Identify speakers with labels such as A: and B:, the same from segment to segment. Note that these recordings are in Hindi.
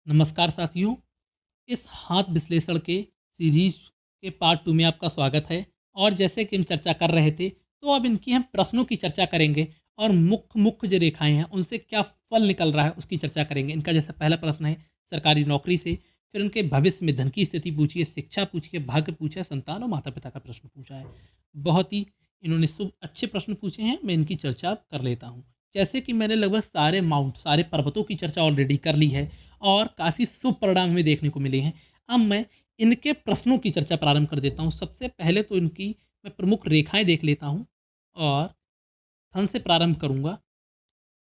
A: नमस्कार साथियों। इस हाथ विश्लेषण के सीरीज के पार्ट 2 में आपका स्वागत है। और जैसे कि हम चर्चा कर रहे थे, तो अब इनकी हम प्रश्नों की चर्चा करेंगे और मुख्य मुख्य जो रेखाएं हैं उनसे क्या फल निकल रहा है उसकी चर्चा करेंगे। इनका जैसे पहला प्रश्न है सरकारी नौकरी से, फिर उनके भविष्य में धन की स्थिति पूछी है, शिक्षा पूछी है, भाग्य पूछा है, संतान और माता पिता का प्रश्न पूछा है। बहुत ही इन्होंने शुभ अच्छे प्रश्न पूछे हैं। मैं इनकी चर्चा कर लेता हूँ। जैसे कि मैंने लगभग सारे पर्वतों की चर्चा ऑलरेडी कर ली है और काफ़ी शुभ परिणाम हमें देखने को मिले हैं। अब मैं इनके प्रश्नों की चर्चा प्रारंभ कर देता हूँ। सबसे पहले तो इनकी मैं प्रमुख रेखाएँ देख लेता हूँ और धन से प्रारंभ करूँगा।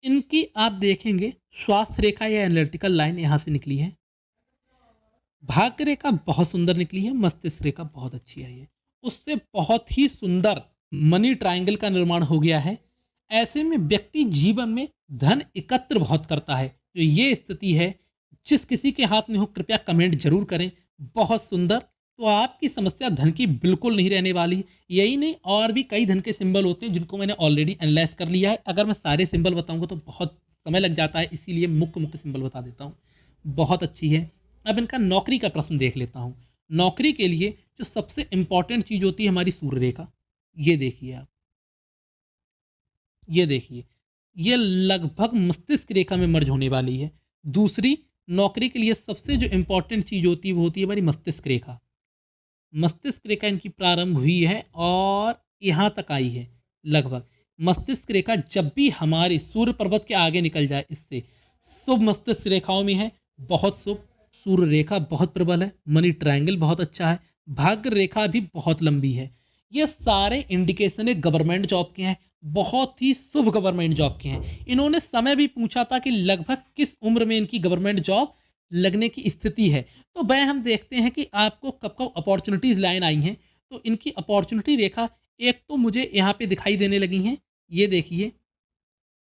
A: इनकी आप देखेंगे स्वास्थ्य रेखा या एनालिटिकल लाइन यहाँ से निकली है। भाग्य रेखा बहुत सुंदर निकली है, मस्तिष्क रेखा बहुत अच्छी आई है। उससे बहुत ही सुंदर मनी ट्रायंगल का निर्माण हो गया है। ऐसे में व्यक्ति जीवन में धन एकत्र बहुत करता है। जो ये स्थिति है, जिस किसी के हाथ में हो कृपया कमेंट जरूर करें। बहुत सुंदर। तो आपकी समस्या धन की बिल्कुल नहीं रहने वाली। यही नहीं, और भी कई धन के सिंबल होते हैं जिनको मैंने ऑलरेडी एनालाइज कर लिया है। अगर मैं सारे सिंबल बताऊंगा तो बहुत समय लग जाता है, इसीलिए मुख्य मुख्य सिंबल बता देता हूँ। बहुत अच्छी है। अब इनका नौकरी का प्रश्न देख लेता हूँ। नौकरी के लिए जो सबसे इंपॉर्टेंट चीज होती है हमारी सूर्य रेखा। ये देखिए आप, ये देखिए, ये लगभग मस्तिष्क रेखा में मर्ज होने वाली है। दूसरी, नौकरी के लिए सबसे जो इंपॉर्टेंट चीज होती है वो होती है हमारी मस्तिष्क रेखा। मस्तिष्क रेखा इनकी प्रारंभ हुई है और यहाँ तक आई है लगभग। मस्तिष्क रेखा जब भी हमारे सूर्य पर्वत के आगे निकल जाए, इससे शुभ मस्तिष्क रेखाओं में है। बहुत शुभ। सूर्य रेखा बहुत प्रबल है। मनी ट्रायंगल बहुत अच्छा है। भाग्य रेखा भी बहुत लंबी है। ये सारे इंडिकेशन गवर्नमेंट जॉब के हैं। बहुत ही शुभ गवर्नमेंट जॉब के हैं। इन्होंने समय भी पूछा था कि लगभग किस उम्र में इनकी गवर्नमेंट जॉब लगने की स्थिति है। तो वह हम देखते हैं कि आपको कब कब अपॉर्चुनिटीज लाइन आई हैं। तो इनकी अपॉर्चुनिटी रेखा एक तो मुझे यहाँ पे दिखाई देने लगी हैं। ये देखिए,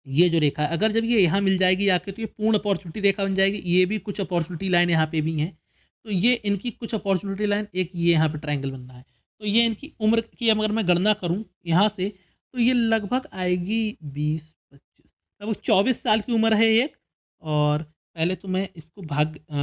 A: ये जो रेखा है, अगर जब ये यहाँ मिल जाएगी आके तो ये पूर्ण अपॉर्चुनिटी रेखा बन जाएगी। ये भी कुछ अपॉर्चुनिटी लाइन यहाँ पे भी हैं। तो ये इनकी कुछ अपॉर्चुनिटी लाइन, एक ये यहाँ पे ट्रायंगल बन रहा है। तो ये इनकी उम्र की अगर मैं गणना करूँ यहाँ से, तो ये लगभग आएगी 20-25, लगभग 24 साल की उम्र है एक। और पहले तो मैं इसको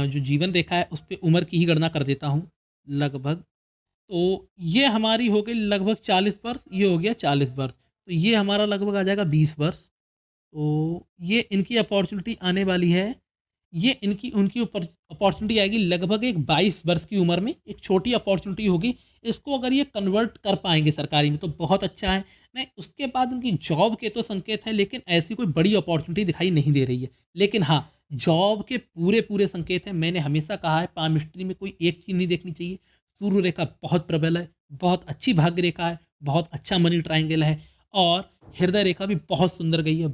A: जो जीवन रेखा है उस पर उम्र की ही गणना कर देता हूँ लगभग। तो ये हमारी हो गई लगभग 40 वर्ष, ये हो गया 40 वर्ष, तो ये हमारा लगभग आ जाएगा 20 वर्ष। तो ये इनकी अपॉर्चुनिटी आने वाली है। ये इनकी उनकी ऊपर अपॉर्चुनिटी आएगी लगभग एक 22 वर्ष की उम्र में। एक छोटी अपॉर्चुनिटी होगी। इसको अगर ये कन्वर्ट कर पाएंगे सरकारी में तो बहुत अच्छा है। नहीं, उसके बाद उनकी जॉब के तो संकेत हैं, लेकिन ऐसी कोई बड़ी अपॉर्चुनिटी दिखाई नहीं दे रही है। लेकिन हाँ, जॉब के पूरे पूरे संकेत हैं। मैंने हमेशा कहा है पामिस्ट्री में कोई एक चीज़ नहीं देखनी चाहिए। सूर्य रेखा बहुत प्रबल है, बहुत अच्छी भाग्य रेखा है, बहुत अच्छा मनी ट्रायंगल है। और हृदय रेखा भी बहुत सुंदर गई है।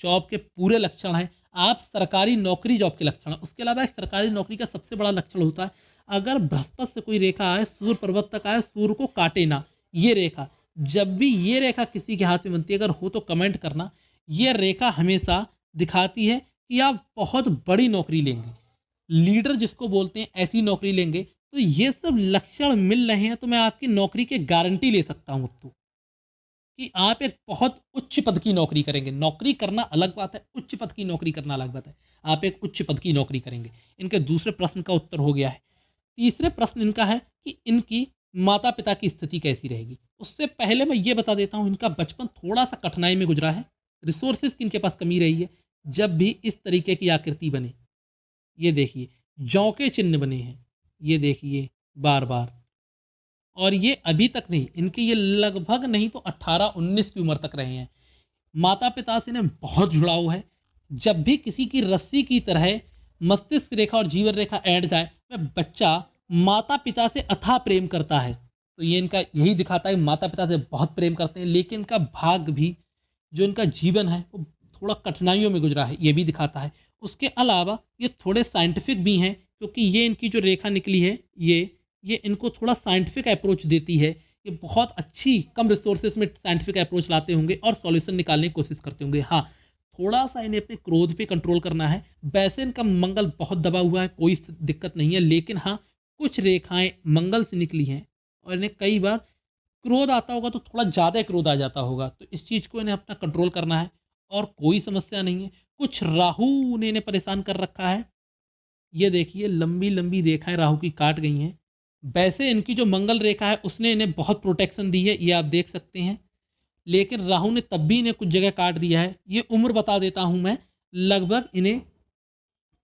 A: जॉब के पूरे लक्षण हैं। आप सरकारी नौकरी जॉब के लक्षण हैं। उसके अलावा एक सरकारी नौकरी का सबसे बड़ा लक्षण होता है, अगर बृहस्पति से कोई रेखा आए, सूर्य पर्वत तक आए, सूर्य को काटे ना। ये रेखा, जब भी ये रेखा किसी के हाथ में बनती है, अगर हो तो कमेंट करना। ये रेखा हमेशा दिखाती है कि आप बहुत बड़ी नौकरी लेंगे, लीडर जिसको बोलते हैं, ऐसी नौकरी लेंगे। तो ये सब लक्षण मिल रहे हैं तो मैं आपकी नौकरी की गारंटी ले सकता हूँ अब तो, कि आप एक बहुत उच्च पद की नौकरी करेंगे। नौकरी करना अलग बात है, उच्च पद की नौकरी करना अलग बात है। आप एक उच्च पद की नौकरी करेंगे। इनके दूसरे प्रश्न का उत्तर हो गया है। तीसरे प्रश्न इनका है कि इनकी माता पिता की स्थिति कैसी रहेगी। उससे पहले मैं ये बता देता हूँ, इनका बचपन थोड़ा सा कठिनाई में गुजरा है। रिसोर्सेज की इनके पास कमी रही है। जब भी इस तरीके की आकृति बने, ये देखिए, जौ के चिन्ह बने हैं, ये देखिए, बार बार। और ये अभी तक नहीं, इनके ये लगभग नहीं तो 18-19 की उम्र तक रहे हैं। माता पिता से इन्हें बहुत जुड़ाव है। जब भी किसी की रस्सी की तरह मस्तिष्क रेखा और जीवन रेखा ऐड जाए, वह बच्चा माता पिता से अथाह प्रेम करता है। तो ये इनका यही दिखाता है, माता पिता से बहुत प्रेम करते हैं। लेकिन इनका भाग्य भी, जो इनका जीवन है, वो थोड़ा कठिनाइयों में गुजरा है, ये भी दिखाता है। उसके अलावा ये थोड़े साइंटिफिक भी हैं, क्योंकि ये इनकी जो रेखा निकली है, ये इनको थोड़ा साइंटिफिक अप्रोच देती है। ये बहुत अच्छी कम रिसोर्सेज में साइंटिफिक अप्रोच लाते होंगे और सॉल्यूशन निकालने की कोशिश करते होंगे। हाँ, थोड़ा सा इन्हें अपने क्रोध पे कंट्रोल करना है। वैसे इनका मंगल बहुत दबा हुआ है, कोई दिक्कत नहीं है। लेकिन हाँ, कुछ रेखाएं मंगल से निकली हैं और इन्हें कई बार क्रोध आता होगा तो थोड़ा ज़्यादा क्रोध आ जाता होगा। तो इस चीज़ को इन्हें अपना कंट्रोल करना है और कोई समस्या नहीं है। कुछ राहु ने इन्हें परेशान कर रखा है। ये देखिए लंबी लंबी रेखाएं राहु की काट गई हैं। वैसे इनकी जो मंगल रेखा है उसने इन्हें बहुत प्रोटेक्शन दी है, ये आप देख सकते हैं, लेकिन राहु ने तब भी इन्हें कुछ जगह काट दिया है। ये उम्र बता देता हूं मैं, लगभग इन्हें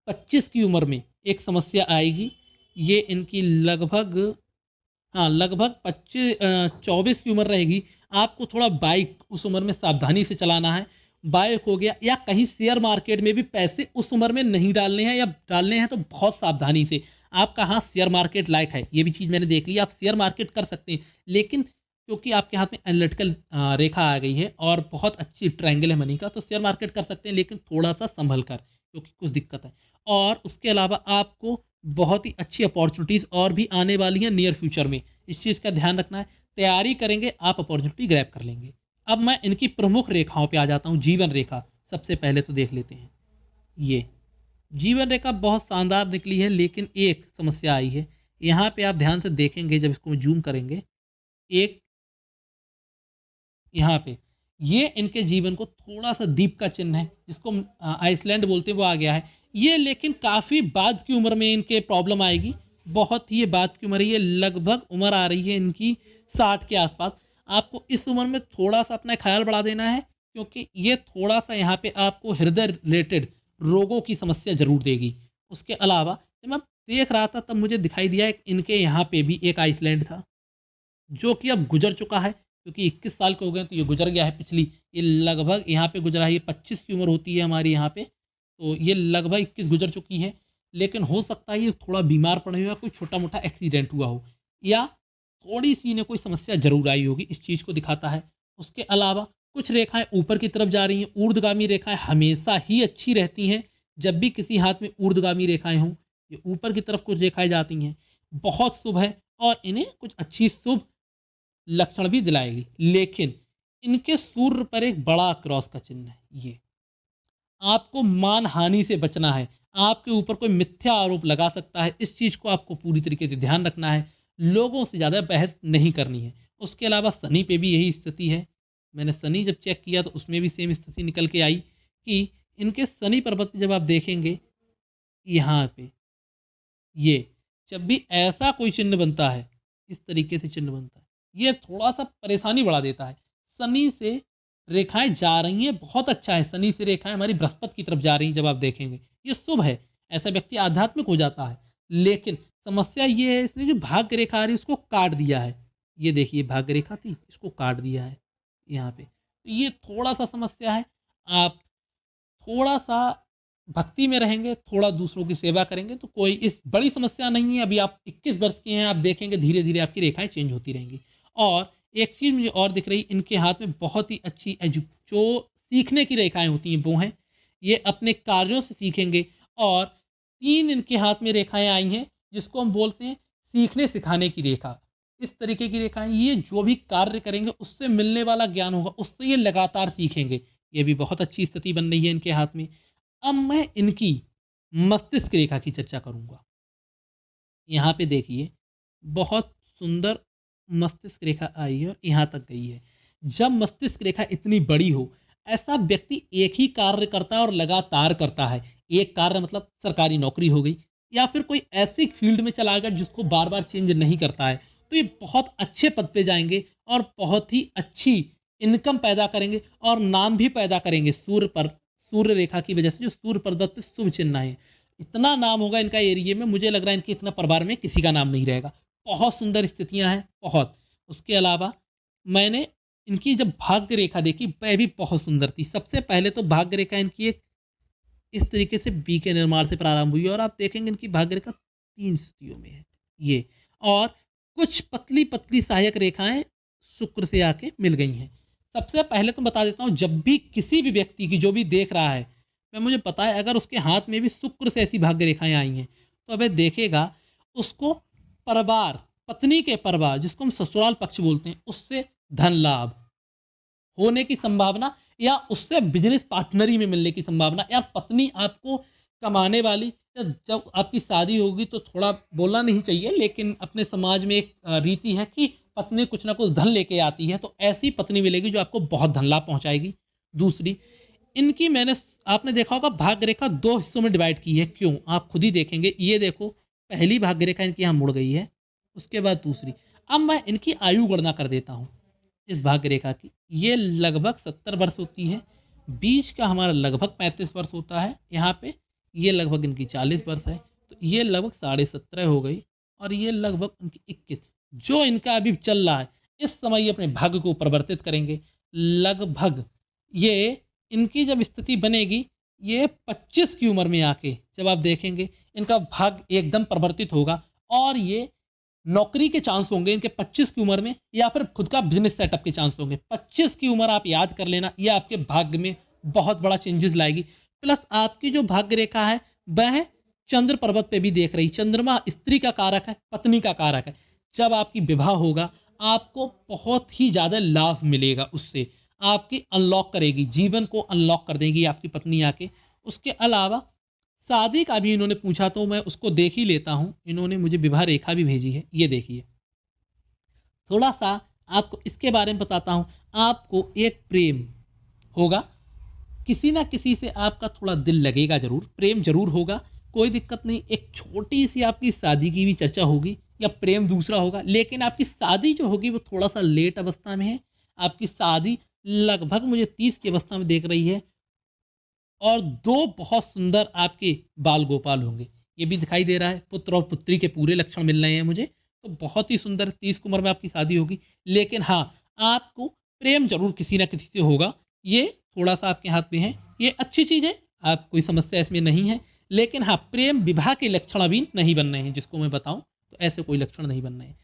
A: 25 की उम्र में एक समस्या आएगी। ये इनकी लगभग, हाँ लगभग 24 की उम्र रहेगी। आपको थोड़ा बाइक उस उम्र में सावधानी से चलाना है। बाइक हो गया या कहीं शेयर मार्केट में भी पैसे उस उम्र में नहीं डालने हैं, या डालने हैं तो बहुत सावधानी से। आपका हाँ शेयर मार्केट लायक है, ये भी चीज़ मैंने देख ली, आप शेयर मार्केट कर सकते हैं, लेकिन क्योंकि आपके हाथ में एनालिटिकल रेखा आ गई है और बहुत अच्छी ट्रायंगल है मनी का, तो शेयर मार्केट कर सकते हैं, लेकिन थोड़ा सा संभल कर, क्योंकि कुछ दिक्कत है। और उसके अलावा आपको बहुत ही अच्छी अपॉर्चुनिटीज़ और भी आने वाली हैं नियर फ्यूचर में, इस चीज़ का ध्यान रखना है। तैयारी करेंगे आप अपॉर्चुनिटी ग्रैब कर लेंगे। अब मैं इनकी प्रमुख रेखाओं पे आ जाता हूँ। जीवन रेखा सबसे पहले तो देख लेते हैं। ये जीवन रेखा बहुत शानदार निकली है, लेकिन एक समस्या आई है। यहाँ पे आप ध्यान से देखेंगे, जब इसको जूम करेंगे, एक यहाँ पे ये इनके जीवन को थोड़ा सा दीप का चिन्ह है, जिसको हम आइसलैंड बोलते हैं, वो आ गया है। ये लेकिन काफ़ी बाद की उम्र में इनके प्रॉब्लम आएगी, बहुत ही ये बाद की उम्र है। ये लगभग उम्र आ रही है इनकी 60 के आसपास। आपको इस उम्र में थोड़ा सा अपना ख्याल बढ़ा देना है, क्योंकि ये थोड़ा सा यहाँ पे आपको हृदय रिलेटेड रोगों की समस्या जरूर देगी। उसके अलावा जब मैं देख रहा था तब मुझे दिखाई दिया एक इनके यहाँ पे भी एक आइसलैंड था, जो कि अब गुजर चुका है, क्योंकि 21 साल के हो गए तो ये गुजर गया है। पिछली ये लगभग यहाँ पे गुजरा है, ये 25 की उम्र होती है हमारी यहाँ पे, तो ये लगभग 21 गुजर चुकी है। लेकिन हो सकता है ये थोड़ा बीमार पड़े हुआ, कोई छोटा मोटा एक्सीडेंट हुआ हो, या थोड़ी सी इन्हें कोई समस्या जरूर आई होगी, इस चीज़ को दिखाता है। उसके अलावा कुछ रेखाएं ऊपर की तरफ जा रही हैं। ऊर्ध्वगामी रेखाएं हमेशा ही अच्छी रहती हैं। जब भी किसी हाथ में ऊर्ध्वगामी रेखाएं हों, ये ऊपर की तरफ कुछ रेखाएं जाती हैं, बहुत शुभ है, और इन्हें कुछ अच्छी शुभ लक्षण भी दिलाएगी। लेकिन इनके सूर्य पर एक बड़ा क्रॉस का चिन्ह है। ये आपको मान हानि से बचना है, आपके ऊपर कोई मिथ्या आरोप लगा सकता है, इस चीज़ को आपको पूरी तरीके से ध्यान रखना है। लोगों से ज़्यादा बहस नहीं करनी है। उसके अलावा शनि पे भी यही स्थिति है। मैंने शनि जब चेक किया तो उसमें भी सेम स्थिति निकल के आई कि इनके शनि पर्वत पे जब आप देखेंगे, यहाँ पे ये जब भी ऐसा कोई चिन्ह बनता है, इस तरीके से चिन्ह बनता है, ये थोड़ा सा परेशानी बढ़ा देता है। शनि से रेखाएं जा रही हैं, बहुत अच्छा है। शनि से रेखाएं हमारी बृहस्पति की तरफ जा रही हैं, जब आप देखेंगे ये शुभ है, ऐसा व्यक्ति आध्यात्मिक हो जाता है। लेकिन समस्या ये है, इसने जो भाग्य रेखा आ रही है उसको काट दिया है। ये देखिए भाग्य रेखा थी, इसको काट दिया है यहाँ पे, तो ये थोड़ा सा समस्या है। आप थोड़ा सा भक्ति में रहेंगे, थोड़ा दूसरों की सेवा करेंगे, तो कोई इस बड़ी समस्या नहीं है। अभी आप 21 वर्ष के हैं, आप देखेंगे धीरे धीरे आपकी रेखाएं चेंज होती रहेंगी। और एक चीज़ मुझे और दिख रही, इनके हाथ में बहुत ही अच्छी जो सीखने की रेखाएं होती हैं वो हैं, ये अपने कार्यों से सीखेंगे। और 3 इनके हाथ में रेखाएं आई हैं, जिसको हम बोलते हैं सीखने सिखाने की रेखा। इस तरीके की रेखाएं, ये जो भी कार्य करेंगे उससे मिलने वाला ज्ञान होगा, उससे ये लगातार सीखेंगे। ये भी बहुत अच्छी स्थिति बन रही है इनके हाथ में। अब मैं इनकी मस्तिष्क रेखा की चर्चा करूंगा। यहाँ पे देखिए बहुत सुंदर मस्तिष्क रेखा आई है और यहाँ तक गई है। जब मस्तिष्क रेखा इतनी बड़ी हो, ऐसा व्यक्ति एक ही कार्य करता है और लगातार करता है। एक कार्य मतलब सरकारी नौकरी हो गई, या फिर कोई ऐसी फील्ड में चला गया जिसको बार बार चेंज नहीं करता है, तो ये बहुत अच्छे पद पे जाएंगे और बहुत ही अच्छी इनकम पैदा करेंगे और नाम भी पैदा करेंगे। सूर्य रेखा की वजह से, जो सूर्य पर्वत पे शुभ चिन्ह है, इतना नाम होगा इनका एरिया में, मुझे लग रहा है इनके इतना परिवार में किसी का नाम नहीं रहेगा। बहुत सुंदर स्थितियां हैं, बहुत। उसके अलावा मैंने इनकी जब भाग्य रेखा देखी, वह भी बहुत सुंदर थी। सबसे पहले तो भाग्य रेखा इनकी एक इस तरीके से बी के निर्माण से प्रारंभ हुई, और आप देखेंगे इनकी भाग्य रेखा 3 स्थितियों में है ये। और कुछ पतली पतली सहायक रेखाएं शुक्र से आके मिल गई हैं। सबसे पहले तो बता देता हूँ, जब भी किसी भी व्यक्ति की, जो भी देख रहा है, मैं मुझे पता है अगर उसके हाथ में भी शुक्र से ऐसी भाग्य रेखाएं आई हैं, तो अब देखेगा उसको परिवार, पत्नी के परिवार, जिसको हम ससुराल पक्ष बोलते हैं, उससे धन लाभ होने की संभावना, या उससे बिजनेस पार्टनरी में मिलने की संभावना, या पत्नी आपको कमाने वाली, या जब आपकी शादी होगी तो थोड़ा बोलना नहीं चाहिए, लेकिन अपने समाज में एक रीति है कि पत्नी कुछ ना कुछ धन लेके आती है, तो ऐसी पत्नी मिलेगी जो आपको बहुत धन लाभ पहुंचाएगी। दूसरी, इनकी मैंने आपने देखा होगा भाग्य रेखा 2 हिस्सों में डिवाइड की है। क्यों? आप खुद ही देखेंगे। ये देखो, पहली भाग्य रेखा इनकी यहाँ मुड़ गई है, उसके बाद दूसरी। अब मैं इनकी आयु गणना कर देता हूँ इस भाग्य रेखा की। ये लगभग 70 वर्ष होती है, बीच का हमारा लगभग 35 वर्ष होता है यहाँ पे, ये लगभग इनकी 40 वर्ष है, तो ये लगभग 17.5 हो गई, और ये लगभग इनकी 21। जो इनका अभी चल रहा है, इस समय ये अपने भाग्य को परिवर्तित करेंगे। लगभग ये इनकी जब स्थिति बनेगी, ये 25 की उम्र में आके जब आप देखेंगे, इनका भाग्य एकदम परिवर्तित होगा, और ये नौकरी के चांस होंगे इनके 25 की उम्र में, या फिर खुद का बिजनेस सेटअप के चांस होंगे। 25 की उम्र आप याद कर लेना, ये आपके भाग्य में बहुत बड़ा चेंजेस लाएगी। प्लस आपकी जो भाग्य रेखा है वह चंद्र पर्वत पे भी देख रही। चंद्रमा स्त्री का कारक है, पत्नी का कारक है। जब आपकी विवाह होगा, आपको बहुत ही ज़्यादा लाभ मिलेगा उससे। आपकी अनलॉक करेगी, जीवन को अनलॉक कर देगी आपकी पत्नी आके। उसके अलावा शादी का भी इन्होंने पूछा, तो मैं उसको देख ही लेता हूँ। इन्होंने मुझे विवाह रेखा भी भेजी है, ये देखिए। थोड़ा सा आपको इसके बारे में बताता हूँ। आपको एक प्रेम होगा, किसी ना किसी से आपका थोड़ा दिल लगेगा जरूर, प्रेम जरूर होगा, कोई दिक्कत नहीं। एक छोटी सी आपकी शादी की भी चर्चा होगी, या प्रेम दूसरा होगा, लेकिन आपकी शादी जो होगी वो थोड़ा सा लेट अवस्था में है। आपकी शादी लगभग मुझे 30 की अवस्था में देख रही है, और 2 बहुत सुंदर आपके बाल गोपाल होंगे, ये भी दिखाई दे रहा है। पुत्र और पुत्री के पूरे लक्षण मिल रहे हैं मुझे, तो बहुत ही सुंदर 30 की उम्र में आपकी शादी होगी। लेकिन हाँ, आपको प्रेम जरूर किसी ना किसी से होगा, ये थोड़ा सा आपके हाथ में है, ये अच्छी चीज़ है, आप कोई समस्या इसमें नहीं है। लेकिन हाँ, प्रेम विवाह के लक्षण अभी नहीं बन रहे हैं, जिसको मैं बताऊं तो ऐसे कोई लक्षण नहीं बन रहे हैं।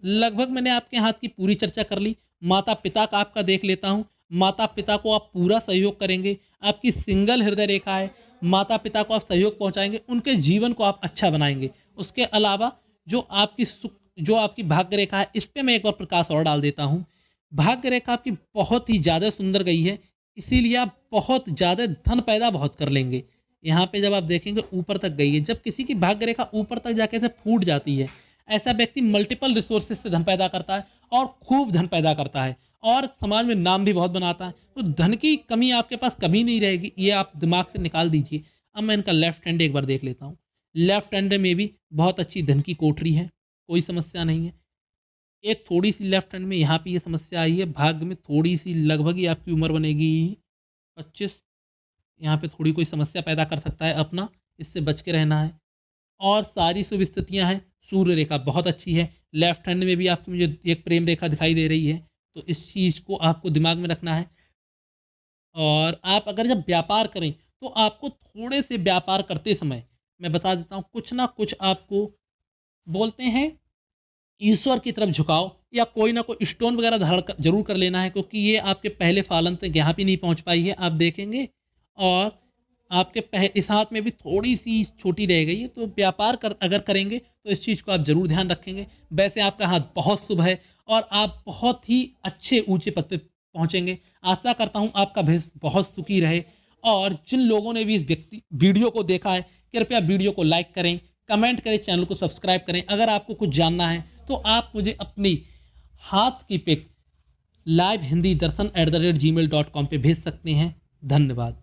A: लगभग मैंने आपके हाथ की पूरी चर्चा कर ली। माता पिता का आपका देख लेता हूँ। माता पिता को आप पूरा सहयोग करेंगे, आपकी सिंगल हृदय रेखा है, माता पिता को आप सहयोग पहुंचाएंगे, उनके जीवन को आप अच्छा बनाएंगे। उसके अलावा जो आपकी भाग्य रेखा है, इस पर मैं एक बार प्रकाश और डाल देता हूँ। भाग्य रेखा आपकी बहुत ही ज़्यादा सुंदर गई है, इसीलिए आप बहुत ज़्यादा धन पैदा बहुत कर लेंगे। यहाँ पे जब आप देखेंगे ऊपर तक गई है। जब किसी की भाग्य रेखा ऊपर तक जाके से फूट जाती है, ऐसा व्यक्ति मल्टीपल रिसोर्सेज से धन पैदा करता है, और खूब धन पैदा करता है, और समाज में नाम भी बहुत बनाता है। तो धन की कमी आपके पास कभी नहीं रहेगी, ये आप दिमाग से निकाल दीजिए। अब मैं इनका लेफ्ट हैंड एक बार देख लेता हूँ। लेफ्ट हैंड में भी बहुत अच्छी धन की कोठरी है, कोई समस्या नहीं है। एक थोड़ी सी लेफ्ट हैंड में यहाँ पे ये समस्या आई है, भाग्य में थोड़ी सी, लगभग ही आपकी उम्र बनेगी 25, यहाँ पे थोड़ी कोई समस्या पैदा कर सकता है अपना, इससे बच के रहना है। और सारी शुभ स्थितियाँ हैं। सूर्य रेखा बहुत अच्छी है। लेफ्ट हैंड में भी आपको मुझे एक प्रेम रेखा दिखाई दे रही है, तो इस चीज़ को आपको दिमाग में रखना है। और आप अगर जब व्यापार करें, तो आपको थोड़े से व्यापार करते समय मैं बता देता हूँ, कुछ ना कुछ आपको बोलते हैं ईश्वर की तरफ झुकाव, या कोई ना कोई स्टोन वगैरह जरूर कर लेना है, क्योंकि ये आपके पहले फालन तक यहाँ भी नहीं पहुँच पाई है, आप देखेंगे। और आपके इस हाथ में भी थोड़ी सी छोटी रह गई है, तो व्यापार अगर करेंगे तो इस चीज़ को आप जरूर ध्यान रखेंगे। वैसे आपका हाथ बहुत शुभ है, और आप बहुत ही अच्छे ऊंचे पद पे पहुंचेंगे। आशा करता हूं आपका भविष्य बहुत सुखी रहे। और जिन लोगों ने भी इस वीडियो को देखा है, कृपया वीडियो को लाइक करें, कमेंट करें, चैनल को सब्सक्राइब करें। अगर आपको कुछ जानना है तो आप मुझे अपनी हाथ की पिक live hindi darshan@gmail.com पे भेज सकते हैं। धन्यवाद।